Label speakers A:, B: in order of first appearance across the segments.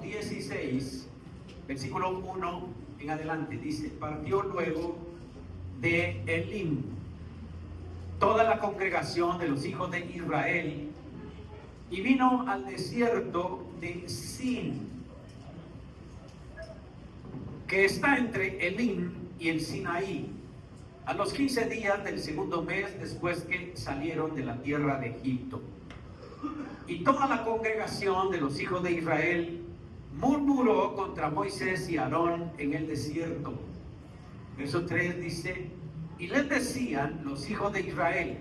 A: 16, versículo 1 en adelante, dice: partió luego de Elim toda la congregación de los hijos de Israel y vino al desierto de Sin, que está entre Elim y el Sinaí, a los 15 días del segundo mes después que salieron de la tierra de Egipto. Y toda la congregación de los hijos de Israel murmuró contra Moisés y Aarón en el desierto. Verso 3 dice: y les decían los hijos de Israel: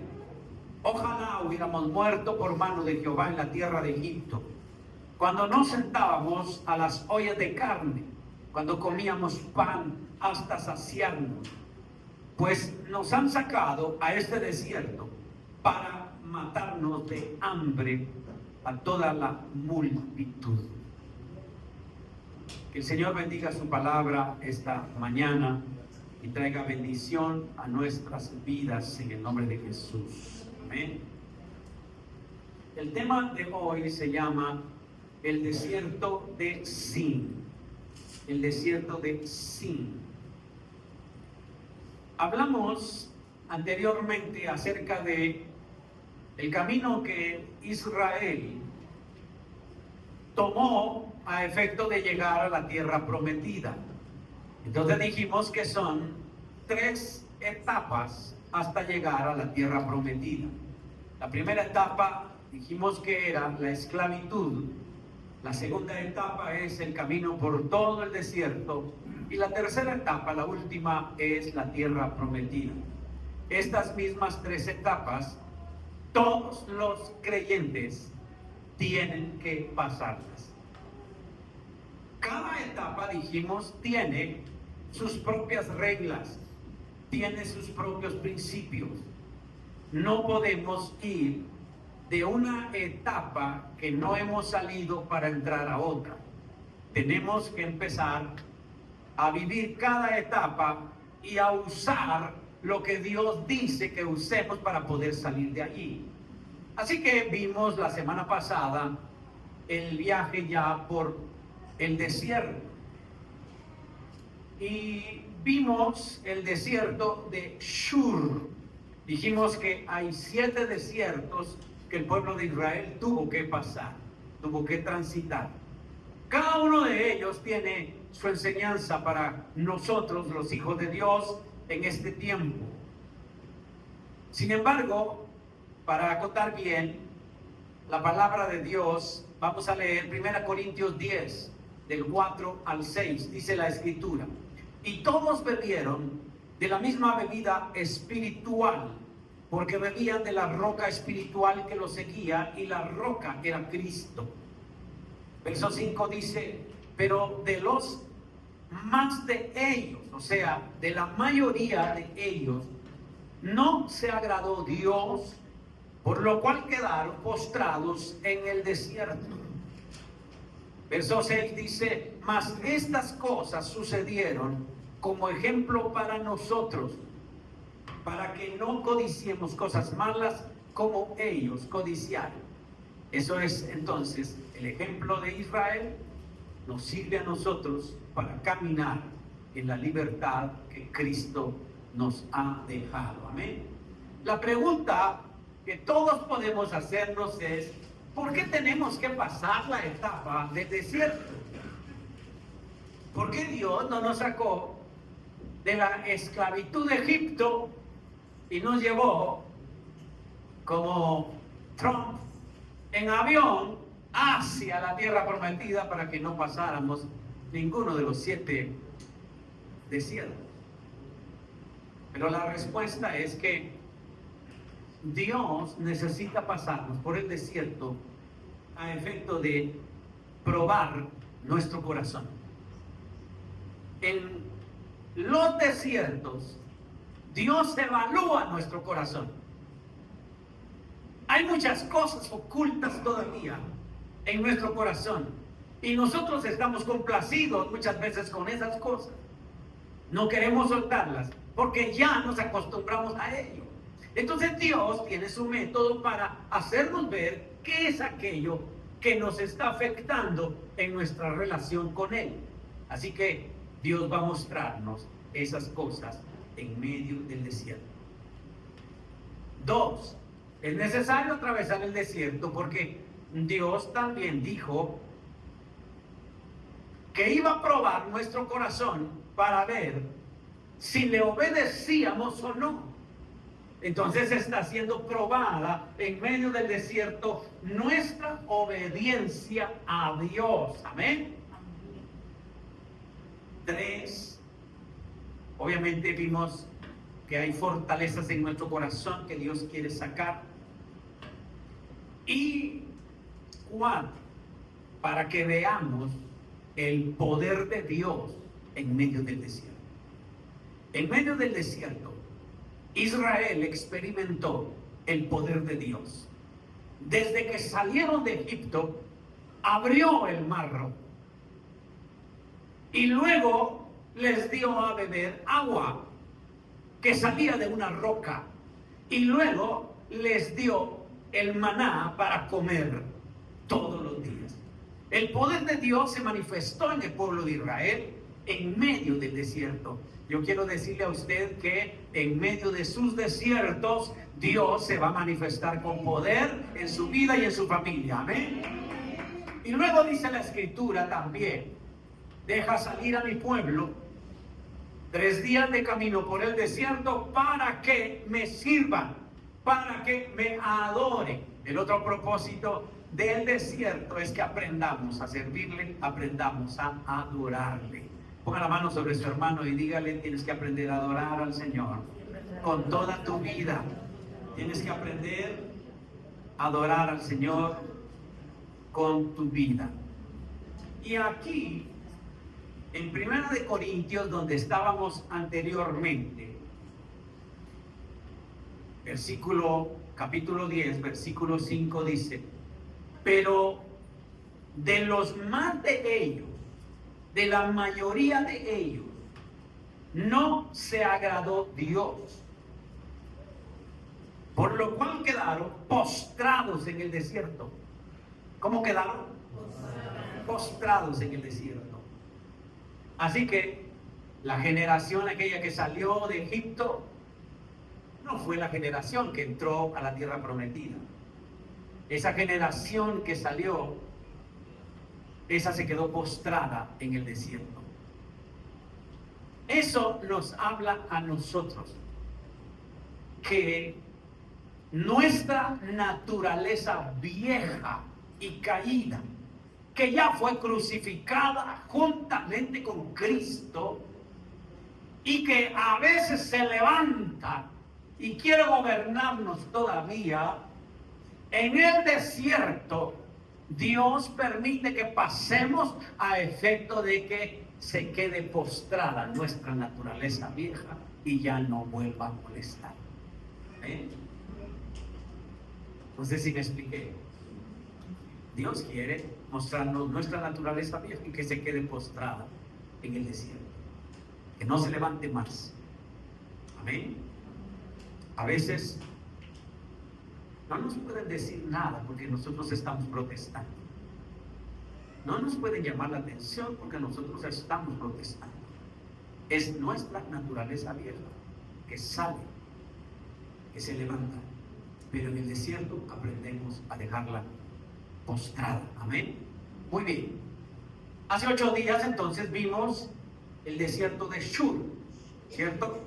A: ojalá hubiéramos muerto por mano de Jehová en la tierra de Egipto, cuando nos sentábamos a las ollas de carne, cuando comíamos pan hasta saciarnos, pues nos han sacado a este desierto para matarnos de hambre a toda la multitud. Que el Señor bendiga su palabra esta mañana y traiga bendición a nuestras vidas en el nombre de Jesús. Amén. El tema de hoy se llama el desierto de Sin. El desierto de Sin. Hablamos anteriormente acerca de el camino que Israel tomó a efecto de llegar a la tierra prometida. Entonces dijimos que son 3 etapas hasta llegar a la tierra prometida. La primera etapa dijimos que era la esclavitud. La segunda etapa es el camino por todo el desierto. Y la tercera etapa, la última, es la tierra prometida. Estas mismas 3 etapas, todos los creyentes tienen que pasarlas. Cada etapa, dijimos, tiene sus propias reglas, tiene sus propios principios. No podemos ir de una etapa que no hemos salido para entrar a otra. Tenemos que empezar a vivir cada etapa y a usar lo que Dios dice que usemos para poder salir de allí. Así que vimos la semana pasada el viaje ya por el desierto y vimos el desierto de Shur. Dijimos que hay 7 desiertos que el pueblo de Israel tuvo que pasar, tuvo que transitar. Cada uno de ellos tiene su enseñanza para nosotros, los hijos de Dios, en este tiempo. Sin embargo, para acotar bien la palabra de Dios, vamos a leer 1 Corintios 10, del 4 al 6, dice la Escritura: y todos bebieron de la misma bebida espiritual, porque bebían de la roca espiritual que los seguía, y la roca era Cristo. Verso 5 dice: pero de los más de ellos, o sea, de la mayoría de ellos, no se agradó Dios, por lo cual quedaron postrados en el desierto. Verso 6 dice: mas estas cosas sucedieron como ejemplo para nosotros, para que no codiciemos cosas malas como ellos codiciaron. Eso es entonces el ejemplo de Israel. Nos sirve a nosotros para caminar en la libertad que Cristo nos ha dejado. Amén. La pregunta que todos podemos hacernos es: ¿por qué tenemos que pasar la etapa del desierto? ¿Por qué Dios no nos sacó de la esclavitud de Egipto y nos llevó como Trump en avión hacia la tierra prometida para que no pasáramos ninguno de los 7 desiertos? Pero la respuesta es que Dios necesita pasarnos por el desierto a efecto de probar nuestro corazón. En los desiertos, Dios evalúa nuestro corazón. Hay muchas cosas ocultas todavía en nuestro corazón y nosotros estamos complacidos muchas veces con esas cosas. No queremos soltarlas porque ya nos acostumbramos a ello. Entonces Dios tiene su método para hacernos ver qué es aquello que nos está afectando en nuestra relación con Él. Así que Dios va a mostrarnos esas cosas en medio del desierto. 2. Es necesario atravesar el desierto porque Dios también dijo que iba a probar nuestro corazón para ver si le obedecíamos o no. Entonces está siendo probada en medio del desierto nuestra obediencia a Dios. Amén. 3. Obviamente vimos que hay fortalezas en nuestro corazón que Dios quiere sacar. Y 4. Para que veamos el poder de Dios en medio del desierto. En medio del desierto, Israel experimentó el poder de Dios. Desde que salieron de Egipto, abrió el mar rojo. Y luego les dio a beber agua que salía de una roca. Y luego les dio el maná para comer todos los días. El poder de Dios se manifestó en el pueblo de Israel en medio del desierto. Yo quiero decirle a usted que en medio de sus desiertos, Dios se va a manifestar con poder en su vida y en su familia. Amén. Y luego dice la Escritura también: deja salir a mi pueblo 3 días de camino por el desierto para que me sirvan, para que me adoren. El otro propósito del desierto es que aprendamos a servirle, aprendamos a adorarle. Ponga la mano sobre su hermano y dígale: tienes que aprender a adorar al Señor con toda tu vida. Tienes que aprender a adorar al Señor con tu vida. Y aquí, en 1 de Corintios, donde estábamos anteriormente, capítulo 10, versículo 5 dice: pero de los más de ellos, de la mayoría de ellos, no se agradó Dios, por lo cual quedaron postrados en el desierto. ¿Cómo quedaron? Postrados en el desierto. Así que la generación aquella que salió de Egipto no fue la generación que entró a la tierra prometida. Esa generación que salió, esa se quedó postrada en el desierto. Eso nos habla a nosotros que nuestra naturaleza vieja y caída, que ya fue crucificada juntamente con Cristo y que a veces se levanta y quiere gobernarnos todavía, en el desierto Dios permite que pasemos a efecto de que se quede postrada nuestra naturaleza vieja y ya no vuelva a molestar. No sé si me expliqué. Dios quiere mostrarnos nuestra naturaleza vieja y que se quede postrada en el desierto, que no se levante más. Amén. A veces no nos pueden decir nada porque nosotros estamos protestando. No nos pueden llamar la atención porque nosotros estamos protestando. Es nuestra naturaleza vieja que sale, que se levanta. Pero en el desierto aprendemos a dejarla postrada. Amén. Muy bien. Hace 8 días entonces vimos el desierto de Shur, ¿cierto?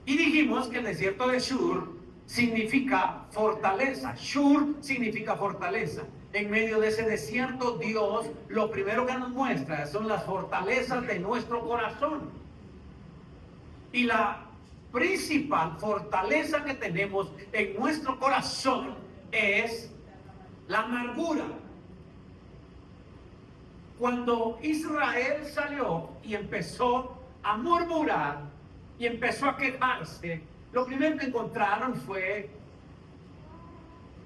A: Y dijimos que el desierto de Shur significa fortaleza. Shur significa fortaleza. En medio de ese desierto, Dios lo primero que nos muestra son las fortalezas de nuestro corazón. Y la principal fortaleza que tenemos en nuestro corazón es la amargura. Cuando Israel salió y empezó a murmurar y empezó a quejarse, lo primero que encontraron fue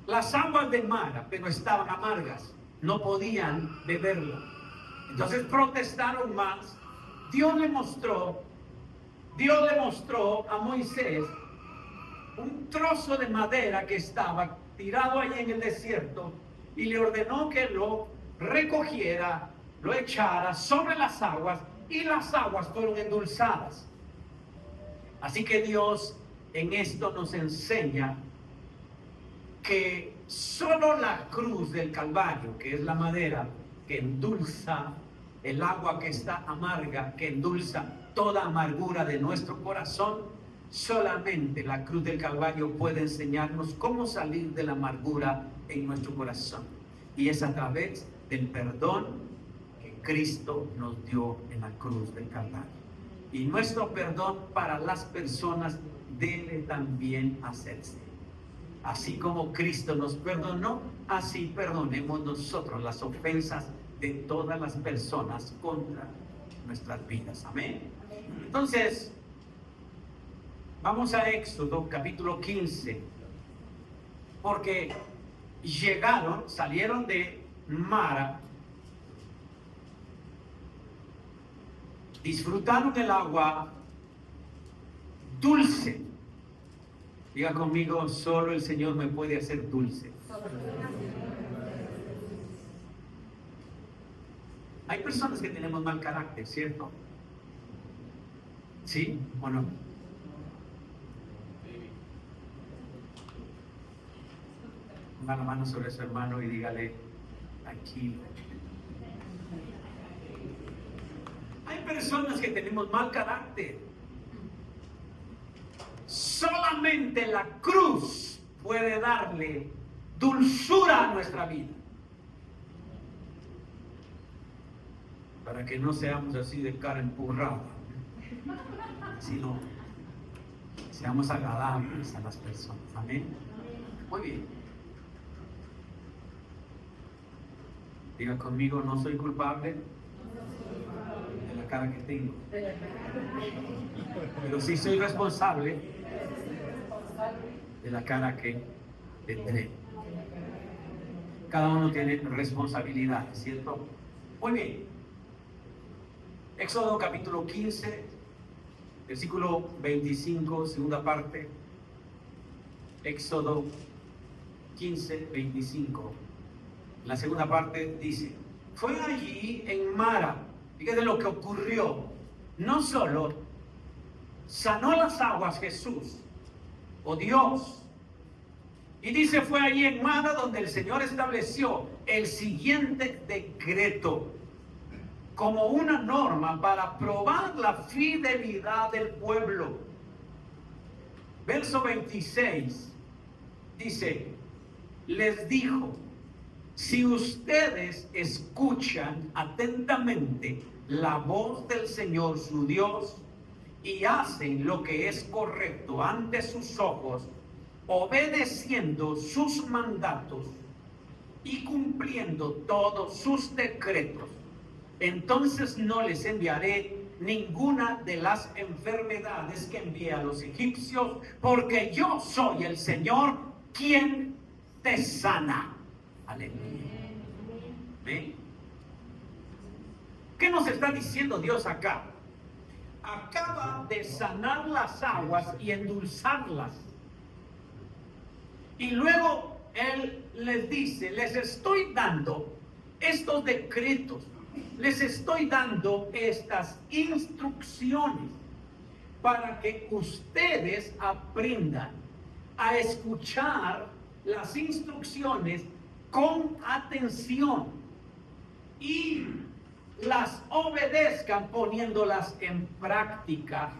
A: las aguas de Mara, pero estaban amargas, no podían beberlo. Entonces protestaron más. Dios le mostró a Moisés un trozo de madera que estaba tirado ahí en el desierto y le ordenó que lo recogiera, lo echara sobre las aguas, y las aguas fueron endulzadas. Así que Dios en esto nos enseña que solo la cruz del Calvario, que es la madera que endulza el agua que está amarga, que endulza toda amargura de nuestro corazón, solamente la cruz del Calvario puede enseñarnos cómo salir de la amargura en nuestro corazón. Y es a través del perdón que Cristo nos dio en la cruz del Calvario. Y nuestro perdón para las personas debe también hacerse. Así como Cristo nos perdonó, así perdonemos nosotros las ofensas de todas las personas contra nuestras vidas. Amén. Entonces, vamos a Éxodo capítulo 15, porque salieron de Mara, disfrutaron del agua dulce. Diga conmigo, solo el Señor me puede hacer dulce. Hay personas que tenemos mal carácter, ¿cierto? ¿Sí o no? Ponga la mano sobre su hermano y dígale, tranquilo. Hay personas que tenemos mal carácter. Solamente la cruz puede darle dulzura a nuestra vida. Para que no seamos así de cara empurrada, sino seamos agradables a las personas. Amén. Muy bien. Diga conmigo, no soy culpable de la cara que tengo, pero sí soy responsable de la cara que tendré. Cada uno tiene responsabilidades, ¿cierto? Muy bien. Éxodo capítulo 15, versículo 25, segunda parte. Éxodo 15, 25. La segunda parte dice: fue allí en Mara, fíjate lo que ocurrió. No solo sanó las aguas Jesús o Dios, y dice fue allí en Mara donde el Señor estableció el siguiente decreto como una norma para probar la fidelidad del pueblo. Verso 26 dice: les dijo, si ustedes escuchan atentamente la voz del Señor su Dios y hacen lo que es correcto ante sus ojos, obedeciendo sus mandatos y cumpliendo todos sus decretos, entonces no les enviaré ninguna de las enfermedades que envié a los egipcios, porque yo soy el Señor quien te sana. Aleluya. ¿Ven? ¿Qué nos está diciendo Dios acá? Acaba de sanar las aguas y endulzarlas. Y luego Él les dice, les estoy dando estos decretos, les estoy dando estas instrucciones para que ustedes aprendan a escuchar las instrucciones con atención y las obedezcan poniéndolas en práctica.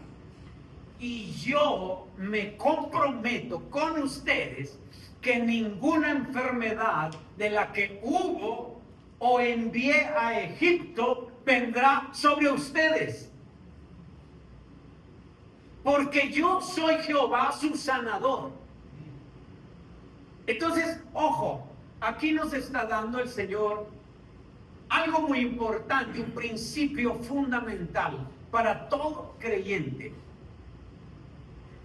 A: Y yo me comprometo con ustedes que ninguna enfermedad de la que hubo o envié a Egipto vendrá sobre ustedes. Porque yo soy Jehová su sanador. Entonces, ojo, aquí nos está dando el Señor algo muy importante, un principio fundamental para todo creyente.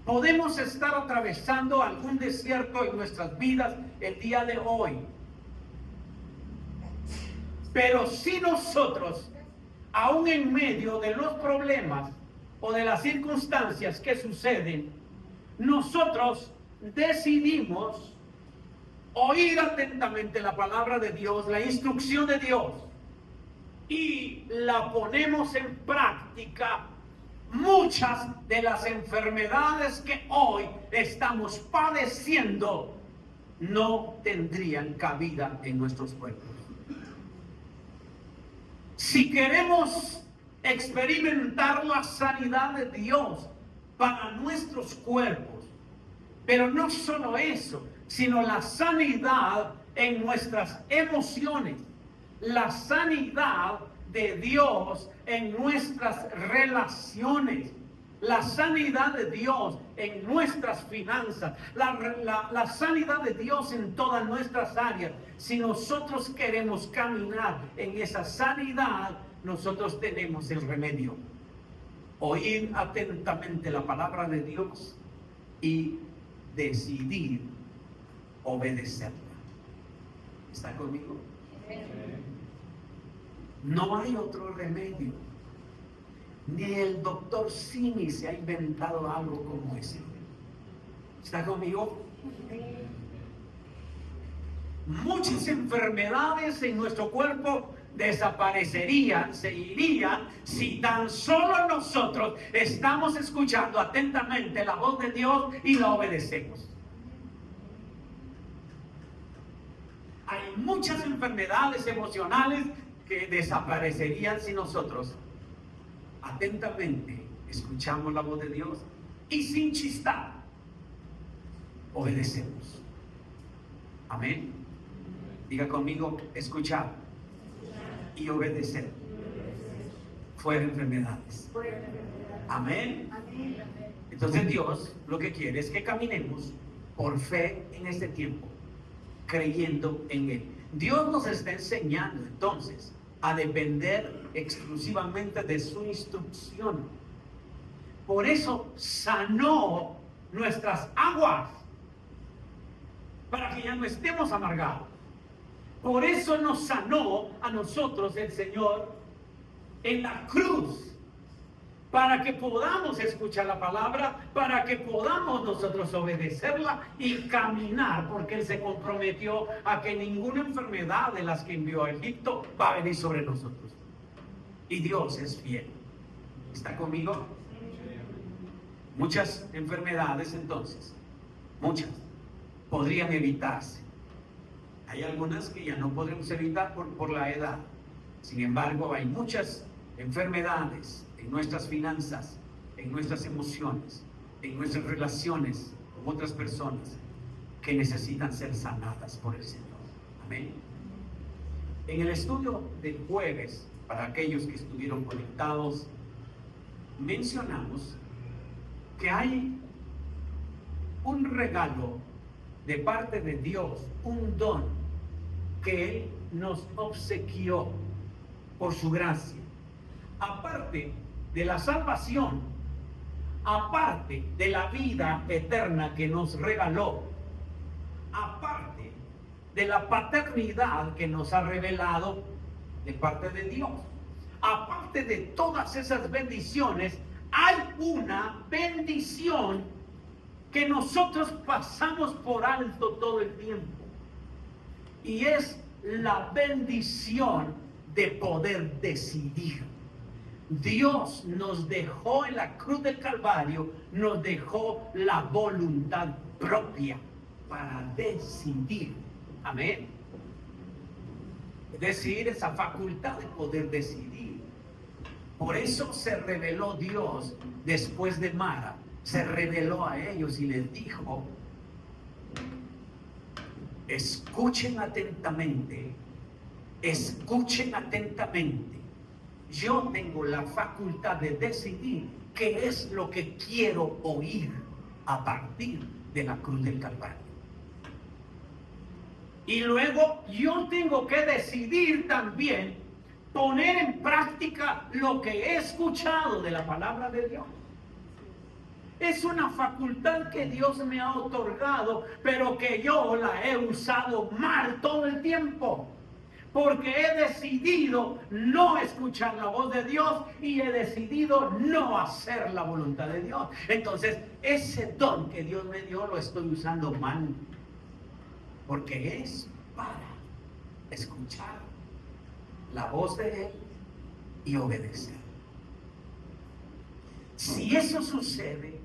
A: Podemos estar atravesando algún desierto en nuestras vidas el día de hoy. Pero si nosotros, aún en medio de los problemas o de las circunstancias que suceden, nosotros decidimos oír atentamente la palabra de Dios, la instrucción de Dios, y la ponemos en práctica, muchas de las enfermedades que hoy estamos padeciendo no tendrían cabida en nuestros cuerpos. Si queremos experimentar la sanidad de Dios para nuestros cuerpos, pero no solo eso, sino la sanidad en nuestras emociones, la sanidad de Dios en nuestras relaciones, la sanidad de Dios en nuestras finanzas, la sanidad de Dios en todas nuestras áreas. Si nosotros queremos caminar en esa sanidad, nosotros tenemos el remedio: oír atentamente la palabra de Dios y decidir obedecerla. ¿Está conmigo? No hay otro remedio. Ni el doctor Simi se ha inventado algo como ese. ¿Está conmigo? Muchas enfermedades en nuestro cuerpo desaparecerían, se irían, si tan solo nosotros estamos escuchando atentamente la voz de Dios y la obedecemos. Hay muchas enfermedades emocionales que desaparecerían si nosotros atentamente escuchamos la voz de Dios y sin chistar obedecemos. Amén. Diga conmigo: escuchar y obedecer. Fuera enfermedades. Amén. Entonces Dios lo que quiere es que caminemos por fe en este tiempo, creyendo en Él. Dios nos está enseñando entonces a depender exclusivamente de su instrucción. Por eso sanó nuestras aguas, para que ya no estemos amargados. Por eso nos sanó a nosotros el Señor en la cruz, para que podamos escuchar la palabra, para que podamos nosotros obedecerla y caminar, porque Él se comprometió a que ninguna enfermedad de las que envió a Egipto va a venir sobre nosotros. Y Dios es fiel. ¿Está conmigo? Muchas enfermedades entonces, muchas, podrían evitarse. Hay algunas que ya no podremos evitar por la edad. Sin embargo, hay muchas enfermedades en nuestras finanzas, en nuestras emociones, en nuestras relaciones con otras personas que necesitan ser sanadas por el Señor. Amén. En el estudio del jueves, para aquellos que estuvieron conectados, mencionamos que hay un regalo de parte de Dios, un don que Él nos obsequió por su gracia. Aparte de la salvación, aparte de la vida eterna que nos regaló, aparte de la paternidad que nos ha revelado de parte de Dios, aparte de todas esas bendiciones, hay una bendición que nosotros pasamos por alto todo el tiempo, y es la bendición de poder decidir. Dios nos dejó en la cruz del Calvario, nos dejó la voluntad propia para decidir. Amén. Es decir, esa facultad de poder decidir. Por eso se reveló Dios después de Mara, se reveló a ellos y les dijo: escuchen atentamente, escuchen atentamente. Yo tengo la facultad de decidir qué es lo que quiero oír a partir de la cruz del Calvario. Y luego yo tengo que decidir también poner en práctica lo que he escuchado de la palabra de Dios. Es una facultad que Dios me ha otorgado, pero que yo la he usado mal todo el tiempo. Porque he decidido no escuchar la voz de Dios y he decidido no hacer la voluntad de Dios. Entonces, ese don que Dios me dio lo estoy usando mal. porque es para escuchar la voz de Él y obedecer. Si eso sucede,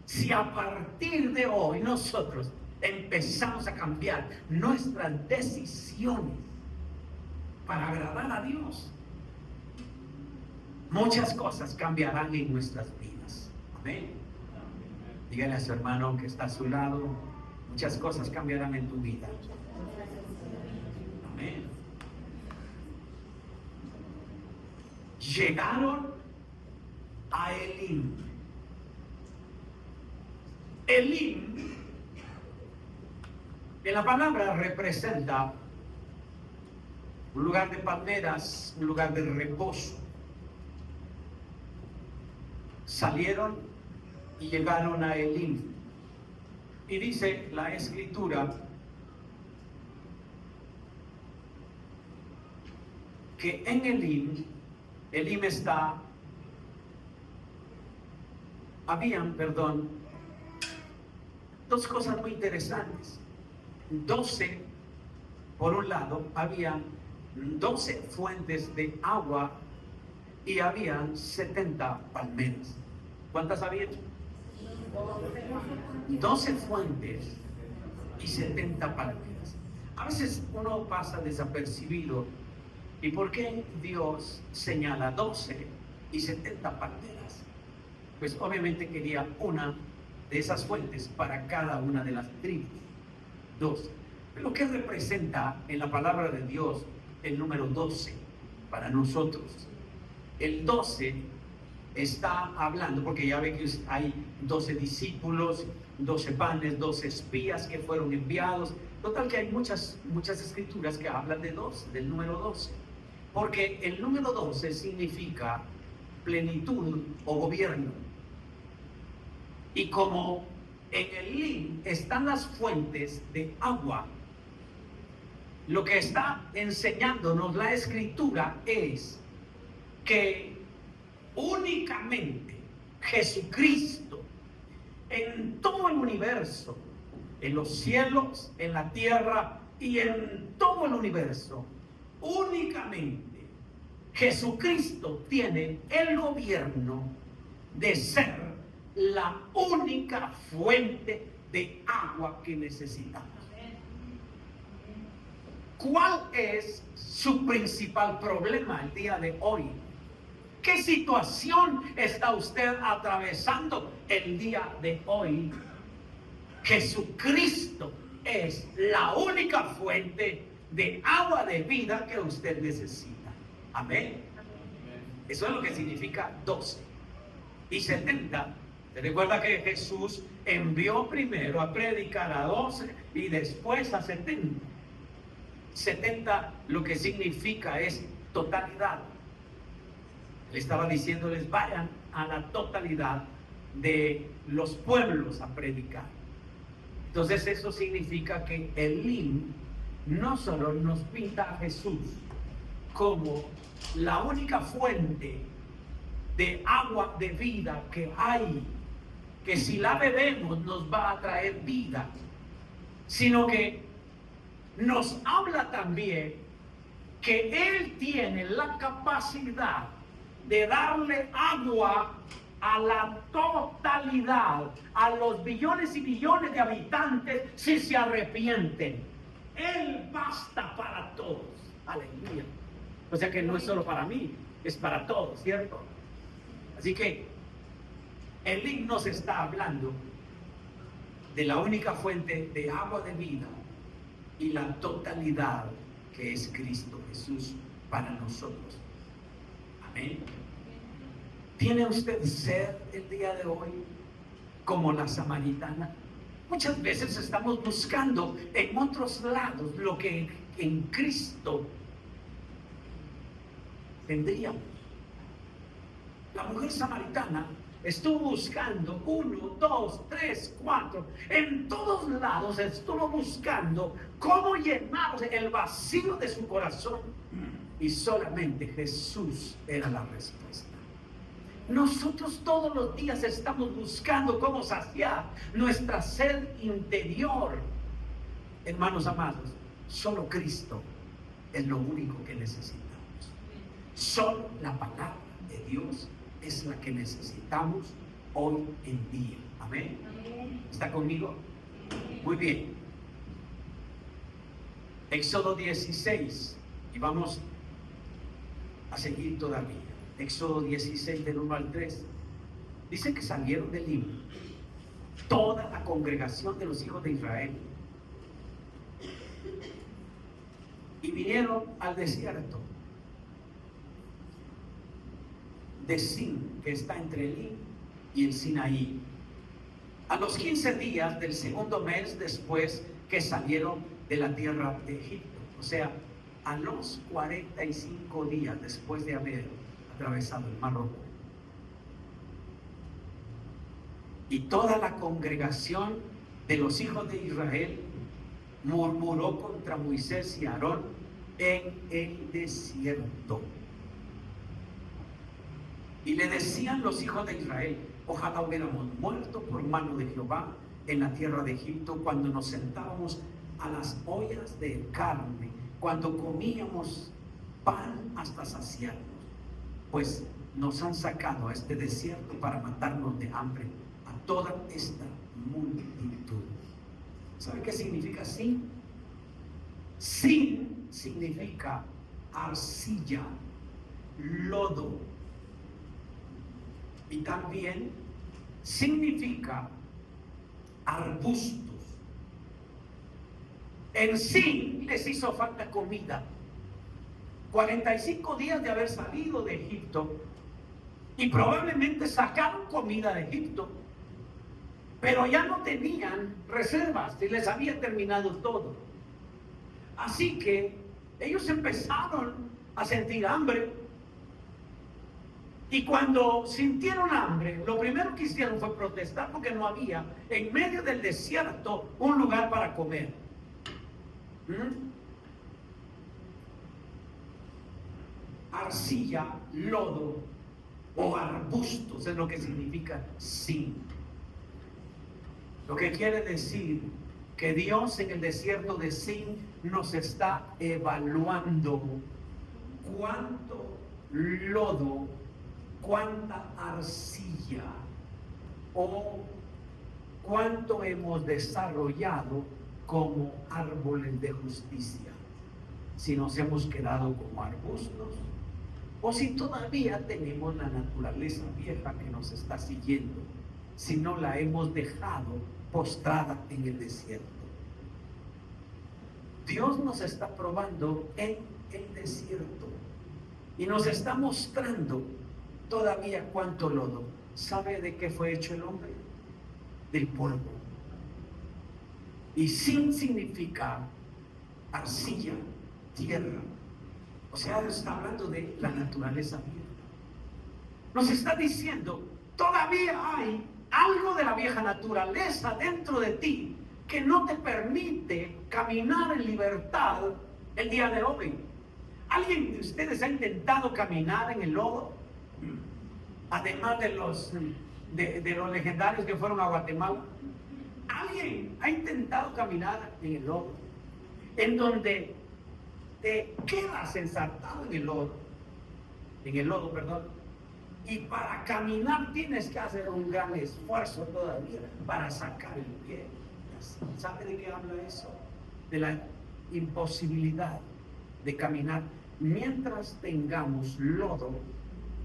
A: si a partir de hoy nosotros empezamos a cambiar nuestras decisiones para agradar a Dios, muchas cosas cambiarán en nuestras vidas. Amén. Dígale a su hermano que está a su lado, muchas cosas cambiarán en tu vida. Amén. Llegaron a Elim. Elim, en la palabra representa un lugar de palmeras, un lugar de reposo. Salieron y llegaron a Elim. Y dice la escritura que en Elim habían dos cosas muy interesantes. 12, por un lado, habían 12 fuentes de agua y habían 70 palmeras. ¿Cuántas habían? 12 fuentes y 70 palmeras. A veces uno pasa desapercibido. ¿Y por qué Dios señala 12 y 70 palmeras? Pues obviamente quería una de esas fuentes para cada una de las tribus. 12. Pero ¿qué representa en la palabra de Dios el número 12 para nosotros? El 12 está hablando, porque ya ve que hay 12 discípulos, 12 panes, 12 espías que fueron enviados. Total que hay muchas escrituras que hablan de 12, del número 12. Porque el número 12 significa plenitud o gobierno. Y como en Elim están las fuentes de agua, lo que está enseñándonos la escritura es que únicamente Jesucristo en todo el universo, en los cielos, en la tierra y en todo el universo, únicamente Jesucristo tiene el gobierno de ser la única fuente de agua que necesitamos. ¿Cuál es su principal problema el día de hoy? ¿Qué situación está usted atravesando el día de hoy? Jesucristo es la única fuente de agua de vida que usted necesita. Amén. Eso es lo que significa 12 y 70. ¿Se recuerda que Jesús envió primero a predicar a 12 y después a 70? 70 lo que significa es totalidad. Le estaba diciéndoles, vayan a la totalidad de los pueblos a predicar. Entonces eso significa que Elim no solo nos pinta a Jesús como la única fuente de agua de vida que hay, que si la bebemos nos va a traer vida, sino que nos habla también que Él tiene la capacidad de darle agua a la totalidad, a los billones y billones de habitantes si se arrepienten. Él basta para todos. Aleluya. O sea que no es solo para mí, es para todos, ¿cierto? Así que el himno nos está hablando de la única fuente de agua de vida y la totalidad que es Cristo Jesús para nosotros. Amén. ¿Tiene usted sed el día de hoy como la samaritana? Muchas veces estamos buscando en otros lados lo que en Cristo tendríamos. La mujer samaritana estuvo buscando 1, 2, 3, 4, en todos lados estuvo buscando cómo llenar el vacío de su corazón, y solamente Jesús era la respuesta. Nosotros todos los días estamos buscando cómo saciar nuestra sed interior, Hermanos amados, solo Cristo es lo único que necesitamos. Solo la palabra de Dios es la que necesitamos hoy en día. Amén. ¿Está conmigo? Muy bien. Éxodo 16. Y vamos a seguir todavía. Éxodo 16 del 1 al 3. Dice que salieron del Líbano toda la congregación de los hijos de Israel y vinieron al desierto de Sin, que está entre Elim y el Sinaí, a los 15 días del segundo mes después que salieron de la tierra de Egipto. O sea, a los 45 días después de haber atravesado el Mar Rojo. Y toda la congregación de los hijos de Israel murmuró contra Moisés y Aarón en el desierto. Y le decían los hijos de Israel: ojalá hubiéramos muerto por mano de Jehová en la tierra de Egipto, cuando nos sentábamos a las ollas de carne, cuando comíamos pan hasta saciarnos, pues nos han sacado a este desierto para matarnos de hambre a toda esta multitud. ¿Sabe qué significa sin? Sin significa arcilla, lodo, y también significa arbustos. En Sin les hizo falta comida. 45 días de haber salido de Egipto, y probablemente sacaron comida de Egipto, pero ya no tenían reservas y les había terminado todo. Así que ellos empezaron a sentir hambre, y cuando sintieron hambre, lo primero que hicieron fue protestar porque no había en medio del desierto un lugar para comer. Arcilla, lodo o arbustos es lo que significa sin. Lo que quiere decir que Dios en el desierto de Sin nos está evaluando cuánto lodo, cuánta arcilla o cuánto hemos desarrollado como árboles de justicia. Si nos hemos quedado como arbustos o si todavía tenemos la naturaleza vieja que nos está siguiendo, si no la hemos dejado postrada en el desierto. Dios nos está probando en el desierto y nos está mostrando todavía cuánto lodo. ¿Sabe de qué fue hecho el hombre? Del polvo. Y sin significa arcilla, tierra. O sea, está hablando de la naturaleza vieja. Nos está diciendo, todavía hay algo de la vieja naturaleza dentro de ti que no te permite caminar en libertad el día de hoy. ¿Alguien de ustedes ha intentado caminar en el lodo? Además de los legendarios que fueron a Guatemala. ¿Alguien ha intentado caminar en el lodo? En donde te quedas ensartado en el lodo, y para caminar tienes que hacer un gran esfuerzo todavía para sacar el pie. ¿Sabe de qué habla eso? De la imposibilidad de caminar mientras tengamos lodo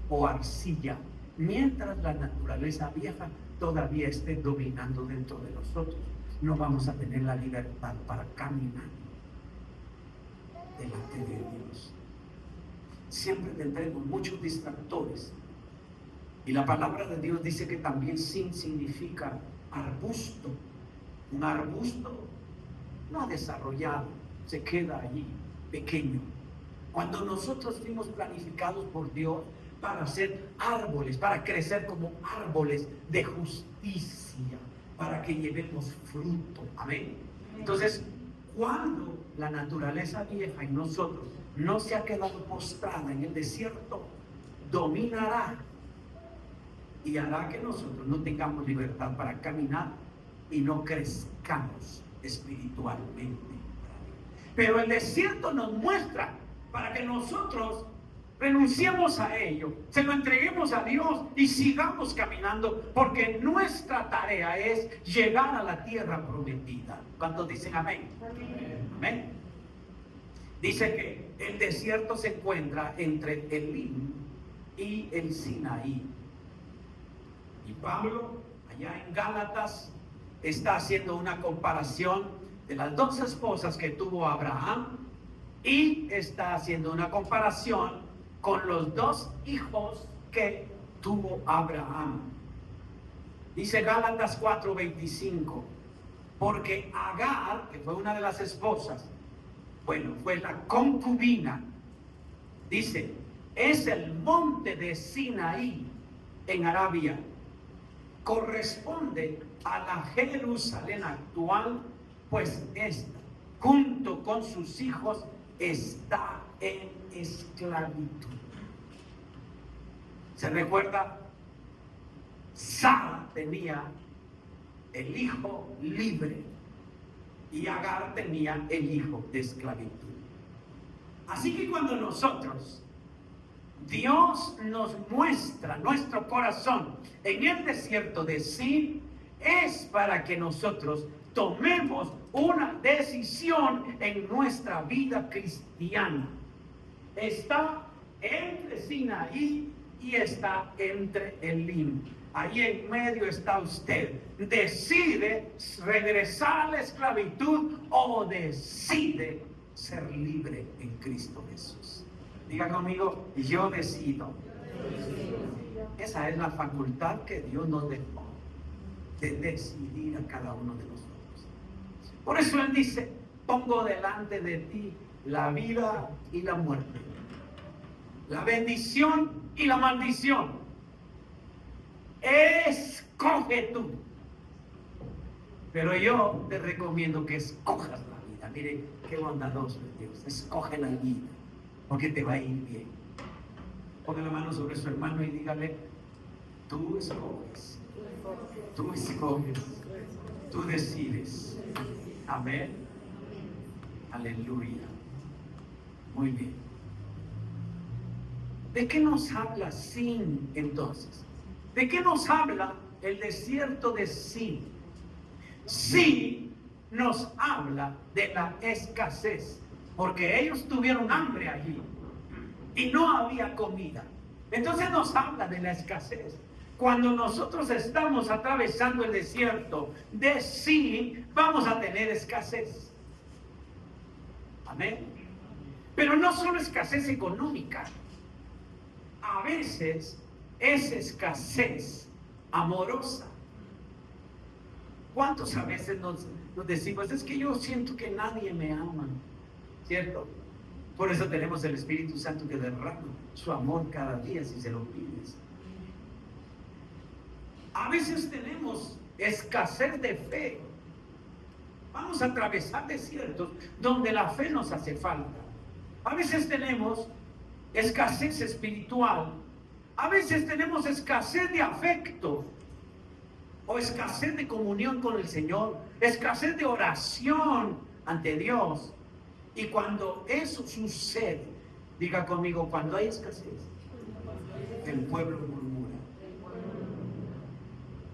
A: o arcilla, mientras la naturaleza vieja todavía esté dominando dentro de nosotros. No vamos a tener la libertad para caminar delante de Dios. Siempre tendremos muchos distractores. Y la palabra de Dios dice que también sin significa arbusto. Un arbusto no desarrollado, se queda allí, pequeño. Cuando nosotros fuimos planificados por Dios para ser árboles, para crecer como árboles de justicia, para que llevemos fruto. Amén. Entonces, cuando la naturaleza vieja en nosotros no se ha quedado postrada en el desierto, dominará y hará que nosotros no tengamos libertad para caminar y no crezcamos espiritualmente. Pero el desierto nos muestra para que nosotros renunciemos a ello, se lo entreguemos a Dios y sigamos caminando, porque nuestra tarea es llegar a la tierra prometida. ¿Cuántos dicen amén? Amén. Dice que el desierto se encuentra entre Elim y el Sinaí. Y Pablo, allá en Gálatas, está haciendo una comparación de las dos esposas que tuvo Abraham y está haciendo una comparación con los dos hijos que tuvo Abraham. Dice Gálatas 4:25, porque Agar, que fue una de las esposas, bueno, fue la concubina, dice, es el monte de Sinaí en Arabia, corresponde a la Jerusalén actual, pues esta, junto con sus hijos, está en esclavitud. ¿Se recuerda? Sara tenía el hijo libre y Agar tenía el hijo de esclavitud. Así que cuando nosotros, Dios nos muestra nuestro corazón en el desierto de Sin, es para que nosotros tomemos una decisión en nuestra vida cristiana. Está entre Sinaí y está entre Elim. Ahí en medio está usted. Decide regresar a la esclavitud o decide ser libre en Cristo Jesús. Diga conmigo, yo decido. Esa es la facultad que Dios nos dejó, de decidir a cada uno de nosotros. Por eso Él dice, pongo delante de ti la vida y la muerte, la bendición y la maldición. Escoge tú. Pero yo te recomiendo que escojas la vida. Mire qué bondadoso es Dios. Escoge la vida, porque te va a ir bien. Ponga la mano sobre su hermano y dígale, tú escoges, tú escoges, tú decides. Amén. Aleluya. Muy bien. ¿De qué nos habla Sin entonces? ¿De qué nos habla el desierto de Sin? Sin nos habla de la escasez, porque ellos tuvieron hambre allí y no había comida. Entonces nos habla de la escasez. Cuando nosotros estamos atravesando el desierto de Sin, vamos a tener escasez. Amén. Pero no solo escasez económica. A veces es escasez amorosa. ¿Cuántos a veces nos decimos, es que yo siento que nadie me ama? ¿Cierto? Por eso tenemos el Espíritu Santo que derrama su amor cada día si se lo pides. A veces tenemos escasez de fe. Vamos a atravesar desiertos donde la fe nos hace falta. A veces tenemos escasez espiritual. A veces tenemos escasez de afecto o escasez de comunión con el Señor, escasez de oración ante Dios. Y cuando eso sucede, diga conmigo, cuando hay escasez, el pueblo murmura.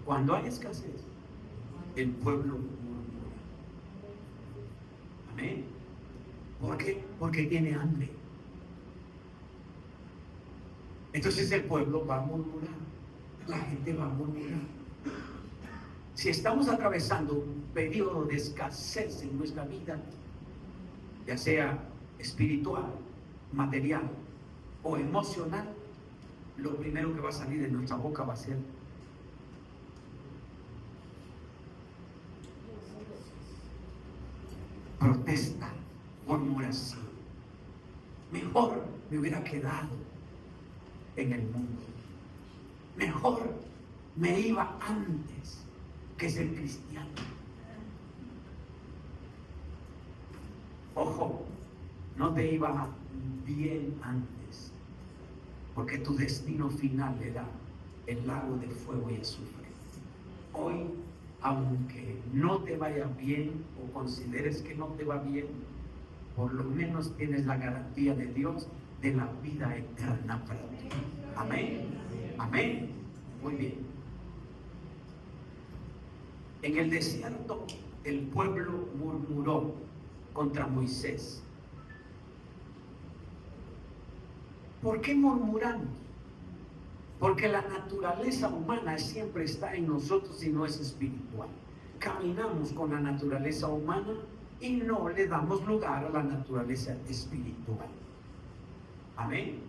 A: Cuando hay escasez, el pueblo murmura. Amén. ¿Por qué? Porque tiene hambre. Entonces el pueblo va a murmurar. La gente va a murmurar. Si estamos atravesando un periodo de escasez en nuestra vida, ya sea espiritual, material o emocional, lo primero que va a salir de nuestra boca va a ser protesta, murmuración. Mejor me hubiera quedado en el mundo. Mejor me iba antes que ser cristiano. Ojo, no te iba bien antes, porque tu destino final era el lago de fuego y azufre. Hoy aunque no te vaya bien o consideres que no te va bien, por lo menos tienes la garantía de Dios de la vida eterna para ti. Amén. Amén. Muy bien. En el desierto el pueblo murmuró contra Moisés. ¿Por qué murmuramos? Porque la naturaleza humana siempre está en nosotros y no es espiritual. Caminamos con la naturaleza humana y no le damos lugar a la naturaleza espiritual. Amén.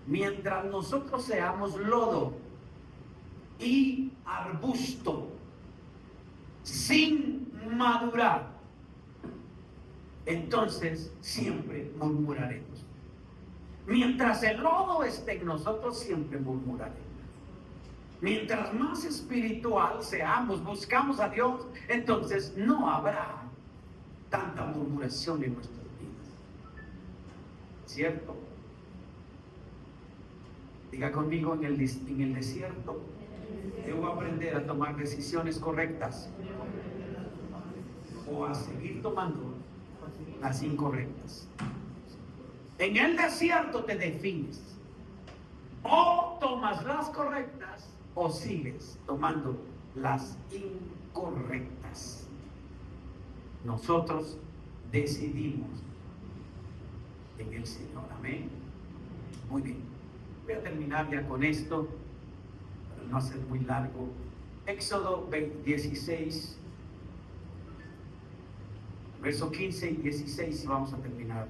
A: Mientras nosotros seamos lodo y arbusto sin madurar, entonces siempre murmuraremos. Mientras el lodo esté en nosotros, siempre murmuraremos. Mientras más espiritual seamos, buscamos a Dios, entonces no habrá tanta murmuración en nuestras vidas. ¿Cierto? Diga conmigo, en el desierto debo aprender a tomar decisiones correctas o a seguir tomando las incorrectas. En el desierto te defines. O tomas las correctas o sigues tomando las incorrectas. Nosotros decidimos en el Señor. Amén. Muy bien. Voy a terminar ya con esto, para no hacer muy largo. Éxodo 16, verso 15 y 16, y vamos a terminar.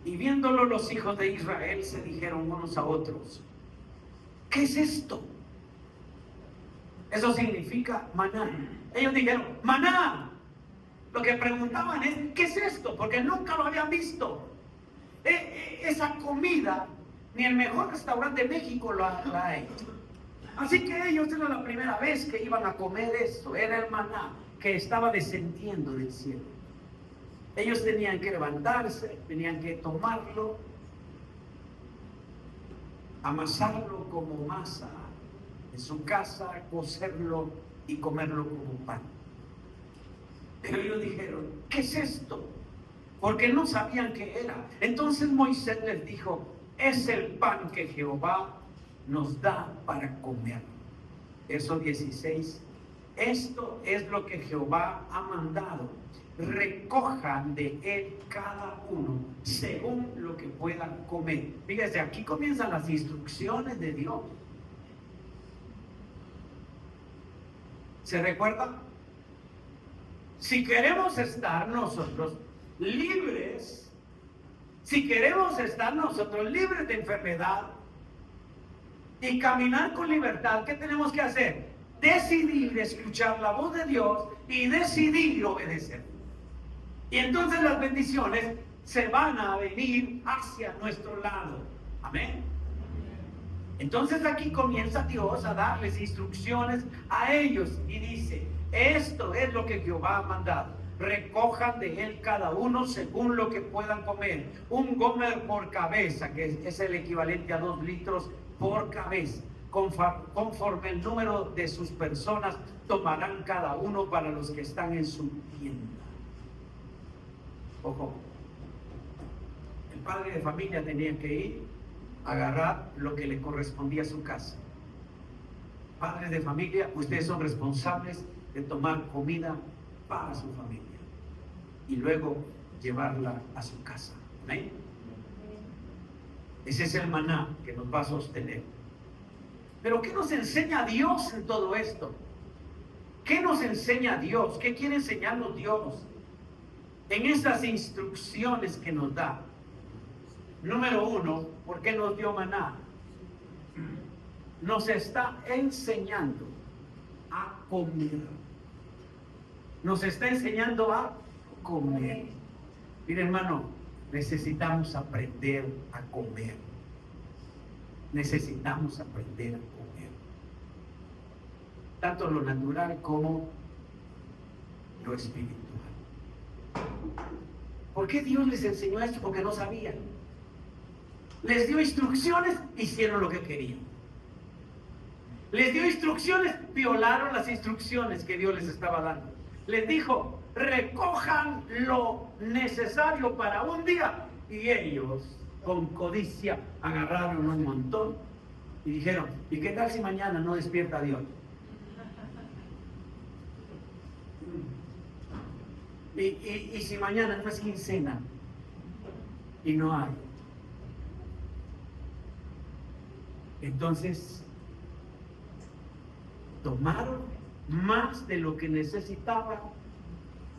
A: Y viéndolo los hijos de Israel se dijeron unos a otros: ¿qué es esto? Eso significa maná. Ellos dijeron: maná. Lo que preguntaban es: ¿qué es esto? Porque nunca lo habían visto. Esa comida ni el mejor restaurante de México la ha hecho. Así que ellos era la primera vez que iban a comer eso. Era el maná que estaba descendiendo del cielo. Ellos tenían que levantarse, tenían que tomarlo, amasarlo como masa en su casa, cocerlo y comerlo como pan. Pero ellos dijeron: ¿qué es esto? Porque no sabían qué era. Entonces Moisés les dijo: es el pan que Jehová nos da para comer. Verso 16. Esto es lo que Jehová ha mandado. Recojan de él cada uno según lo que puedan comer. Fíjense, aquí comienzan las instrucciones de Dios. ¿Se recuerdan? Si queremos estar nosotros libres, si queremos estar nosotros libres de enfermedad y caminar con libertad, ¿qué tenemos que hacer? Decidir escuchar la voz de Dios y decidir obedecer. Y entonces las bendiciones se van a venir hacia nuestro lado. Amén. Entonces aquí comienza Dios a darles instrucciones a ellos y dice: esto es lo que Jehová ha mandado. Recojan de él cada uno según lo que puedan comer. Un gomer por cabeza, que es el equivalente a 2 litros por cabeza. Conforme el número de sus personas, tomarán cada uno para los que están en su tienda. Ojo, el padre de familia tenía que ir a agarrar lo que le correspondía a su casa. Padres de familia, ustedes son responsables de tomar comida para su familia y luego llevarla a su casa. ¿Amén? Ese es el maná que nos va a sostener. Pero ¿qué nos enseña Dios en todo esto? ¿Qué nos enseña Dios? ¿Qué quiere enseñarnos Dios en estas instrucciones que nos da? Número 1, ¿por qué nos dio maná? Nos está enseñando a comer. Nos está enseñando a comer. Mire, hermano, necesitamos aprender a comer. Necesitamos aprender a comer. Tanto lo natural como lo espiritual. ¿Por qué Dios les enseñó esto? Porque no sabían. Les dio instrucciones, hicieron lo que querían. Les dio instrucciones, violaron las instrucciones que Dios les estaba dando. Les dijo, recojan lo necesario para un día. Y ellos, con codicia, agarraron un montón y dijeron, ¿y qué tal si mañana no despierta Dios? Y si mañana no es quincena y no hay. Entonces, tomaron más de lo que necesitaban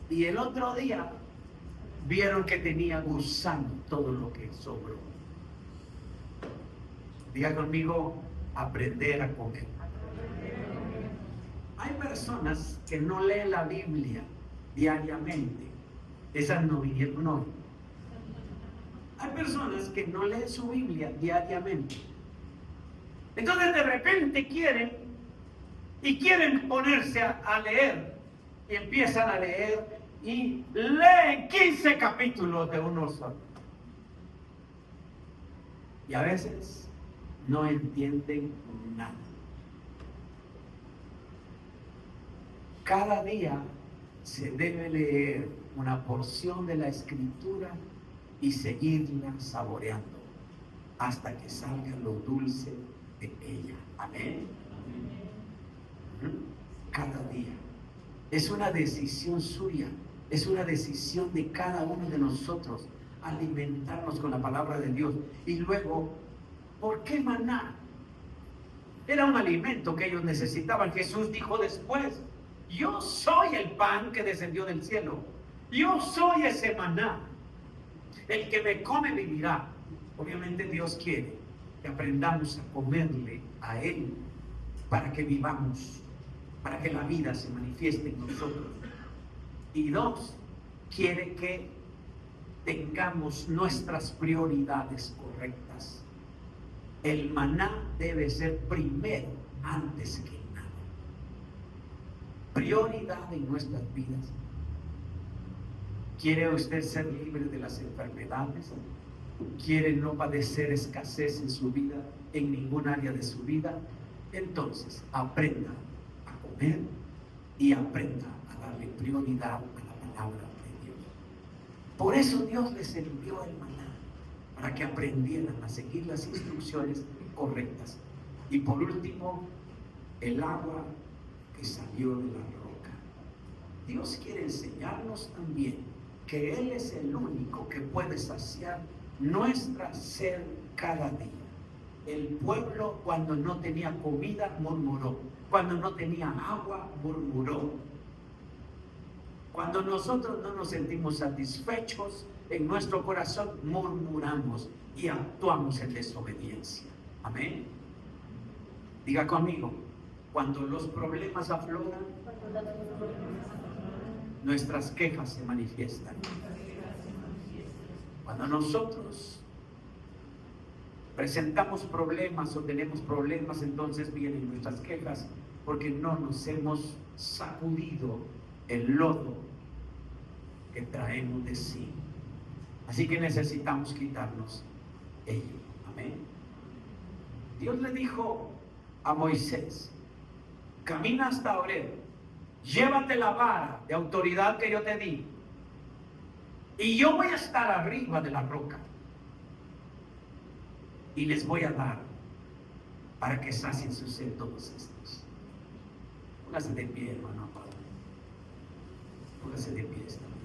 A: y el otro día vieron que tenía gusano todo lo que sobró. Diga conmigo, aprender a comer. Hay personas que no leen la Biblia diariamente. Esas no vinieron hoy. Hay personas que no leen su Biblia diariamente. Entonces de repente quieren ponerse a leer y empiezan a leer y leen 15 capítulos de uno solo. Y a veces no entienden nada. Cada día se debe leer una porción de la Escritura y seguirla saboreando hasta que salga lo dulce de ella. Amén. Cada día. Es una decisión suya, es una decisión de cada uno de nosotros alimentarnos con la palabra de Dios. Y luego, ¿por qué maná? Era un alimento que ellos necesitaban. Jesús dijo después, yo soy el pan que descendió del cielo. Yo soy ese maná. El que me come vivirá. Obviamente Dios quiere que aprendamos a comerle a Él para que vivamos, para que la vida se manifieste en nosotros. Y dos, quiere que tengamos nuestras prioridades correctas. El maná debe ser primero antes que nada. Prioridad en nuestras vidas. ¿Quiere usted ser libre de las enfermedades? ¿Quiere no padecer escasez en su vida, en ningún área de su vida? Entonces, aprenda a comer y aprenda a darle prioridad a la palabra de Dios. Por eso Dios les envió el maná, para que aprendieran a seguir las instrucciones correctas. Y por último, el agua que salió de la roca. Dios quiere enseñarnos también que Él es el único que puede saciar nuestra sed cada día. El pueblo, cuando no tenía comida, murmuró. Cuando no tenía agua, murmuró. Cuando nosotros no nos sentimos satisfechos en nuestro corazón, murmuramos y actuamos en desobediencia. Amén. Diga conmigo, cuando los problemas afloran, nuestras quejas se manifiestan. Cuando nosotros presentamos problemas o tenemos problemas, entonces vienen nuestras quejas porque no nos hemos sacudido el lodo que traemos de sí. Así que necesitamos quitarnos ello. Amén. Dios le dijo a Moisés, camina hasta Horeb, llévate la vara de autoridad que yo te di, y yo voy a estar arriba de la roca y les voy a dar para que sacien su sed todos estos. Póngase de pie, hermano Pablo. Póngase de pie esta noche.